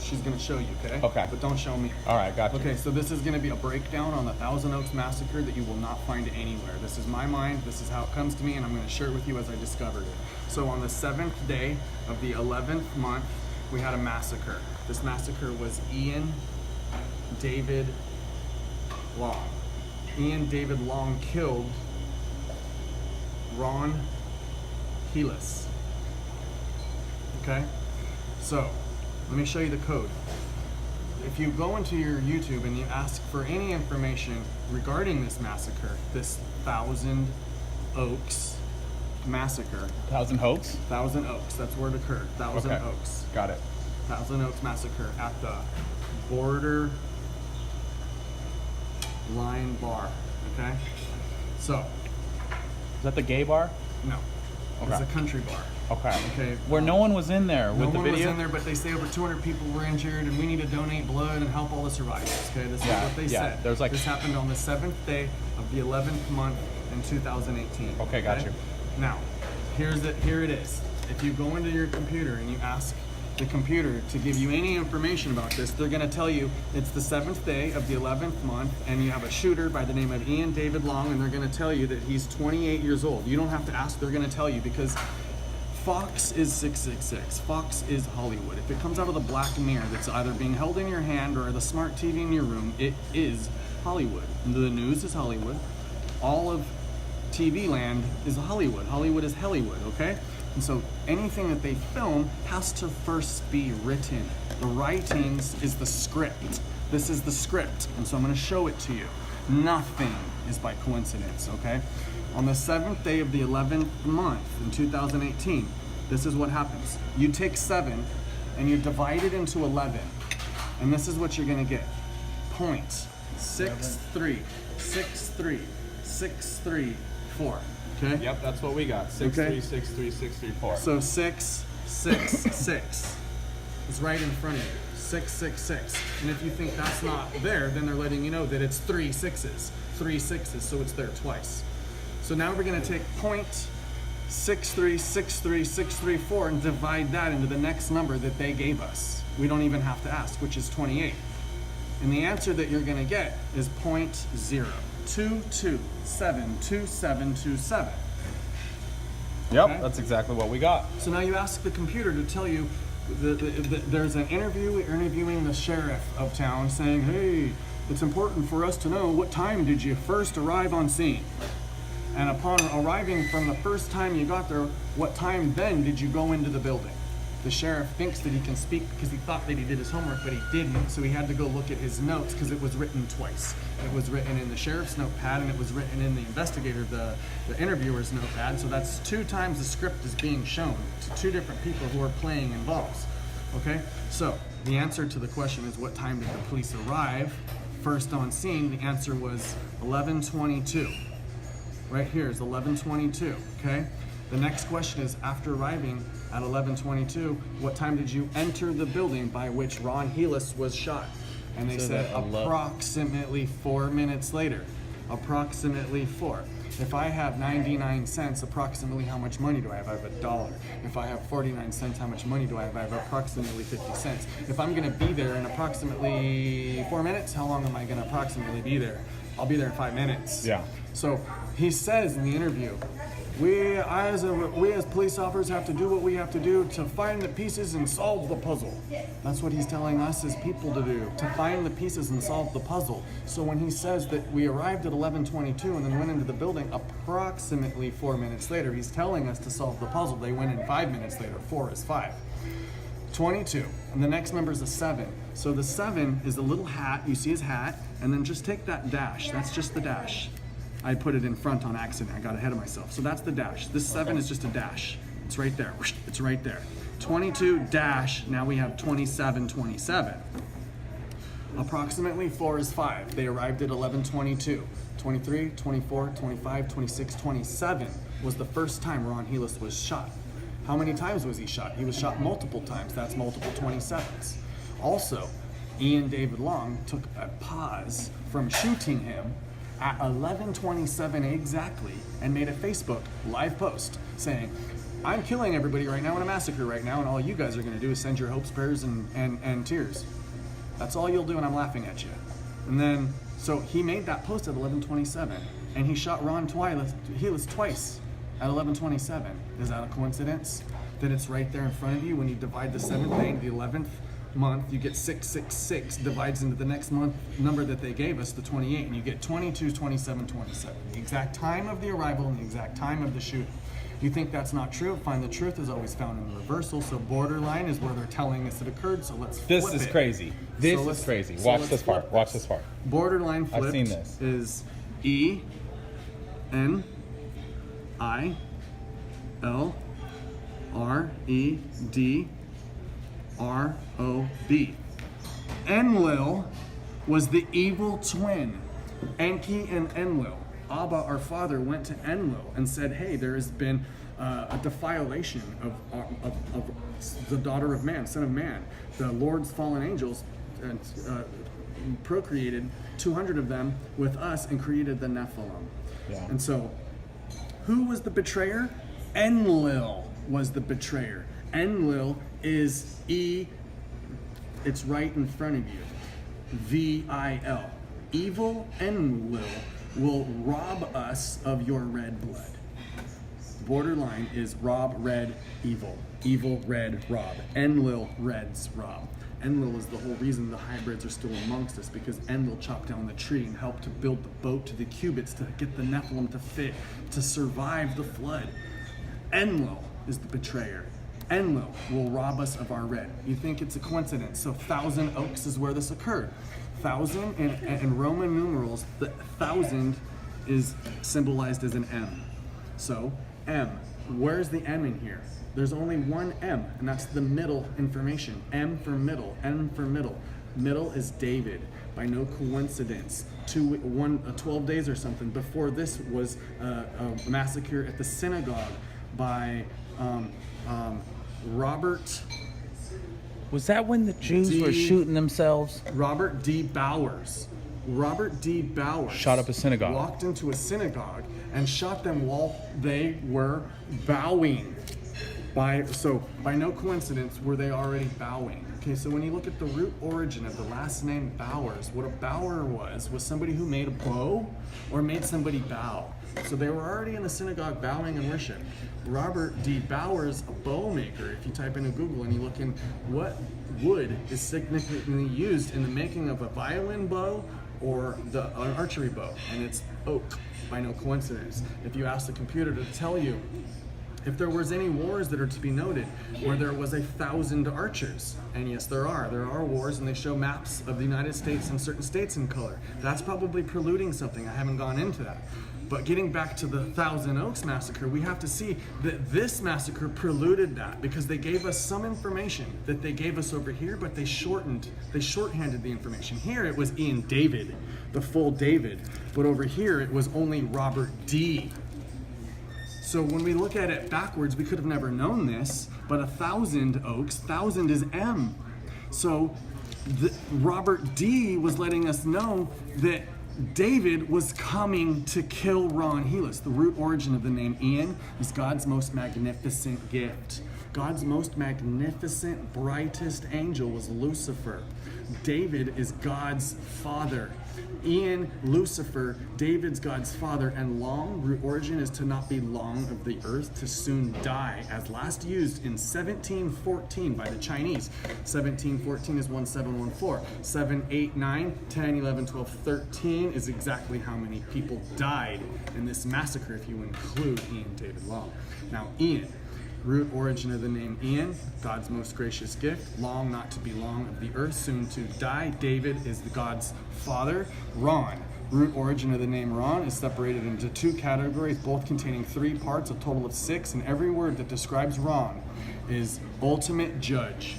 she's going to show you, okay? Okay. But don't show me. All right, got you. Okay, so this is going to be a breakdown on the Thousand Oaks Massacre that you will not find anywhere. This is my mind, this is how it comes to me, and I'm going to share it with you as I discovered it. So on the 7th day of the 11th month, we had a massacre. This massacre was Ian David Long. Ian David Long killed Ron Helis. Okay? So, let me show you the code. If you go into your YouTube and you ask for any information regarding this massacre, this Thousand Oaks Massacre. Thousand Hoax? Thousand Oaks, that's where it occurred. Thousand Okay. Oaks. Got it. Thousand Oaks Massacre at the Borderline Bar, okay? So, Is that the gay bar? no, it's Okay. a country bar. Okay. Okay. Where no one was in there No with the one video? was in there, but they say over 200 people were injured, and we need to donate blood and help all the survivors. Okay, this is what they said. There's like this happened on the 7th day of the 11th month in 2018. Okay, got you. Now, here it is. If you go into your computer and you ask the computer to give you any information about this, they're going to tell you it's the 7th day of the 11th month, and you have a shooter by the name of Ian David Long, and they're going to tell you that he's 28 years old. You don't have to ask; they're going to tell you, because Fox is 666. Fox is Hollywood. If it comes out of the black mirror that's either being held in your hand or the smart TV in your room, it is Hollywood. The news is Hollywood. All of TV land is Hollywood. Hollywood is Hollywood, okay? And so anything that they film has to first be written. The writings is the script. This is the script, and so I'm going to show it to you. Nothing is by coincidence, okay? On the 7th day of the 11th month in 2018, this is what happens. You take 7 and you divide it into 11, and this is what you're going to get. 0.63636364. Okay? Yep, that's what we got. 6363634. So 666 is right in front of you. 666. And if you think that's not there, then they're letting you know that it's 3 sixes. 3 sixes, so it's there twice. So now we're going to take 0.6363634 and divide that into the next number that they gave us. We don't even have to ask, which is 28. And the answer that you're going to get is 0.022272727. Yep, Okay. that's exactly what we got. So now you ask the computer to tell you there's an interviewing the sheriff of town saying, hey, it's important for us to know what time did you first arrive on scene? And upon arriving from the first time you got there, what time then did you go into the building? The sheriff thinks that he can speak because he thought that he did his homework, but he didn't, so he had to go look at his notes because it was written twice. It was written in the sheriff's notepad, and it was written in the investigator, the interviewer's notepad, so that's 2 times the script is being shown to 2 different people who are playing involved. Okay, so the answer to the question is, what time did the police arrive first on scene? The answer was 11:22. Right here is 11:22, okay? The next question is, after arriving at 11:22, what time did you enter the building by which Ron Helis was shot? And they So said that approximately 4 minutes later. Approximately 4. If I have 99 cents, approximately how much money do I have? I have $1. If I have 49 cents, how much money do I have? I have approximately 50 cents. If I'm gonna be there in approximately 4 minutes, how long am I gonna approximately be there? I'll be there in 5 minutes. Yeah. So he says in the interview, we as police officers have to do what we have to do to find the pieces and solve the puzzle. That's what he's telling us as people to do, to find the pieces and solve the puzzle. So when he says that we arrived at 11:22 and then went into the building approximately 4 minutes later, he's telling us to solve the puzzle. They went in 5 minutes later. 4 is 5. 22, and the next number is a 7. So the 7 is a little hat, you see his hat, and then just take that dash, that's just the dash. I put it in front on accident, I got ahead of myself. So that's the dash. This 7 is just a dash. It's right there, it's right there. 22 dash, now we have 2727. Approximately 4 is 5. They arrived at 11:22. 23, 24, 25, 26, 27 was the first time Ron Helis was shot. How many times was he shot? He was shot multiple times. That's multiple 27s. Also, Ian David Long took a pause from shooting him at 11:27 exactly and made a Facebook live post saying, I'm killing everybody right now in a massacre right now, and all you guys are going to do is send your hopes, prayers, and tears. That's all you'll do, and I'm laughing at you. And then, so he made that post at 11:27, and he shot Ron Healis twice at 11:27. Is that a coincidence? That it's right there in front of you when you divide the 7th day into the 11th month, you get 666 divides into the next month number that they gave us, the 28, and you get 22, 27, 27. The exact time of the arrival and the exact time of the shooting. You think that's not true? Find the truth is always found in the reversal. So borderline is where they're telling us it occurred. So let's flip This is it. crazy. This is crazy. Watch this part. Watch this part. Borderline flipped I've seen this. is ENILREDROB. Enlil was the evil twin. Enki and Enlil. Abba, our father, went to Enlil and said, hey, there has been a defilation of the daughter of man, son of man. The Lord's fallen angels procreated 200 of them with us and created the Nephilim. Yeah. And so, who was the betrayer? Enlil was the betrayer. Enlil is it's right in front of you. VIL. Evil Enlil will rob us of your red blood. Borderline is rob, red, evil. Evil, red, rob. Enlil, reds, rob. Enlil is the whole reason the hybrids are still amongst us, because Enlil chopped down the tree and helped to build the boat to the cubits to get the Nephilim to fit, to survive the flood. Enlil is the betrayer. Enlil will rob us of our red. You think it's a coincidence? So Thousand Oaks is where this occurred. 1,000 in Roman numerals, the 1,000 is symbolized as an M. So M, where's the M in here? There's only one M, and that's the middle information. M for middle, N for middle. Middle is David, by no coincidence. 12 days or something before this was a massacre at the synagogue by Robert. Was that when the Jews were shooting themselves? Robert D. Bowers. Robert D. Bowers Shot up a synagogue. Walked into a synagogue and shot them while they were bowing. By no coincidence were they already bowing. Okay, so when you look at the root origin of the last name Bowers, what a bower was somebody who made a bow or made somebody bow. So they were already in the synagogue bowing in worship. Robert D. Bowers, a bow maker, if you type into Google and you look in what wood is significantly used in the making of a violin bow or an archery bow, and it's oak, by no coincidence. If you ask the computer to tell you if there was any wars that are to be noted where there was 1,000 archers, and yes, there are wars, and they show maps of the United States and certain states in color. That's probably preluding something. I haven't gone into that. But getting back to the Thousand Oaks massacre, we have to see that this massacre preluded that, because they gave us some information that they gave us over here, but they shorthanded the information. Here it was Ian David, the full David, but over here it was only Robert D. So when we look at it backwards, we could have never known this, but 1,000 Oaks, 1,000 is M. So Robert D was letting us know that David was coming to kill Ron Healis. The root origin of the name Ian is God's most magnificent gift. God's most magnificent, brightest angel was Lucifer. David is God's father. Ian, Lucifer, David's God's father, and long, root origin is to not be long of the earth, to soon die, as last used in 1714 by the Chinese. 1714 is 1714. 7, 8, 9, 10, 11, 12, 13 is exactly how many people died in this massacre if you include Ian David Long. Now, Ian, root origin of the name Ian, God's most gracious gift, long not to be long of the earth, soon to die. David is the God's father. Ron, root origin of the name Ron, is separated into two categories, both containing 3 parts, a total of 6, and every word that describes Ron is ultimate judge.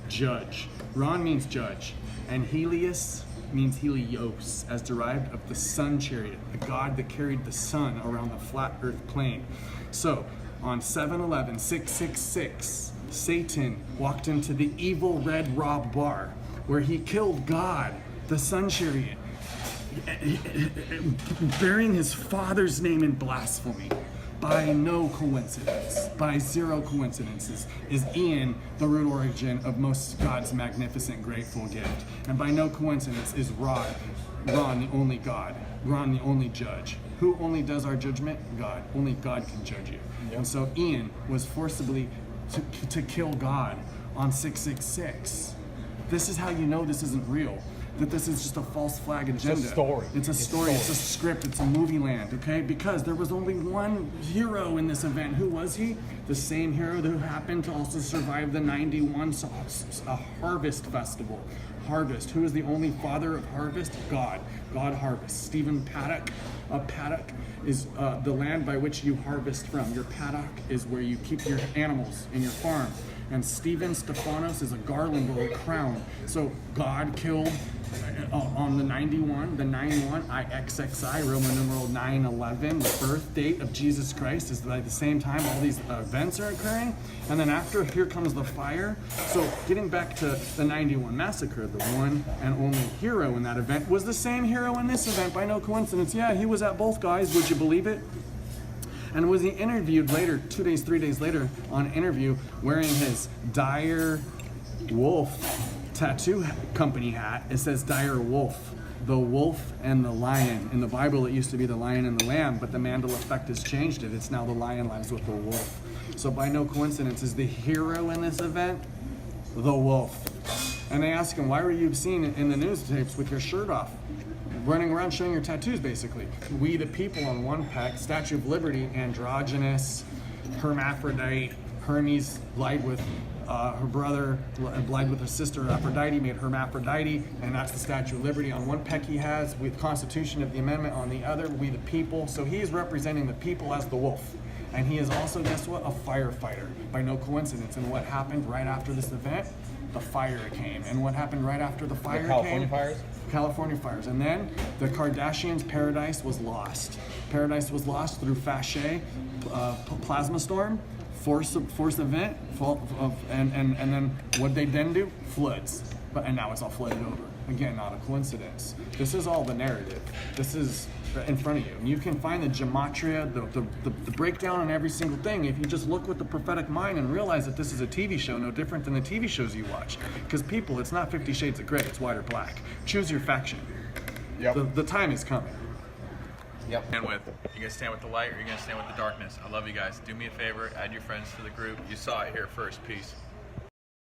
Judge. Ron means judge, and Helios means Helios, as derived of the sun chariot, the god that carried the sun around the flat earth plane. So, on 7/11/666, Satan walked into the evil Red Rob bar, where he killed God, the sun chariot, bearing his father's name in blasphemy. by no coincidence, by zero coincidences, is Ian the root origin of most God's magnificent, grateful gift. And by no coincidence is Ron the only God, Ron the only judge. Who only does our judgment? God. Only God can judge you. Yep. And so Ian was forcibly to kill God on 666. This is how you know this isn't real. That this is just a false flag agenda. It's a story. It's a story. It's a script. It's a movie land, okay? Because there was only one hero in this event. Who was he? The same hero who happened to also survive the 91 a harvest festival. Harvest. Who is the only father of harvest? God. God harvests. Stephen Paddock. A paddock is the land by which you harvest from. Your paddock is where you keep your animals in your farm. And Stephanos is a garland or a crown. So God killed on the 91, the 91, IXXI, Roman numeral 9/11, the birth date of Jesus Christ is at the same time all these events are occurring. And then after, here comes the fire. So getting back to the 91 massacre, the one and only hero in that event was the same hero in this event by no coincidence. Yeah, he was at both guys, would you believe it? And was he interviewed later, 2 days, 3 days later, on an interview wearing his DIREWOLF tattoo company hat. It says DIREWOLF, the wolf and the lion. In the Bible, it used to be the lion and the lamb, but the Mandela effect has changed it. It's now the lion lives with the wolf. So by no coincidence, is the hero in this event the wolf? And they ask him, why were you seen in the news tapes with your shirt off? Running around showing your tattoos, basically. We the people on one pec, Statue of Liberty, androgynous, hermaphrodite, Hermes lied with her brother, lied with her sister Aphrodite, made hermaphrodite, and that's the Statue of Liberty. On one pec he has, with Constitution of the Amendment on the other, we the people. So he is representing the people as the wolf. And he is also, guess what, a firefighter, by no coincidence. And what happened right after this event? The fire came. And what happened right after the fire California came? fires? California fires. And then the Kardashians' paradise was lost. Paradise was lost through Fache, plasma storm, force event, and then what they then do? Floods. And now it's all flooded over. Again, not a coincidence. This is all the narrative. This is in front of you. And you can find the gematria, the breakdown on every single thing if you just look with the prophetic mind and realize that this is a TV show no different than the TV shows you watch. Because people, it's not 50 Shades of Grey, it's white or black. Choose your faction. Yep. The time is coming. Yep. You gonna stand with the light or you gonna stand with the darkness? I love you guys. Do me a favor, add your friends to the group. You saw it here first. Peace.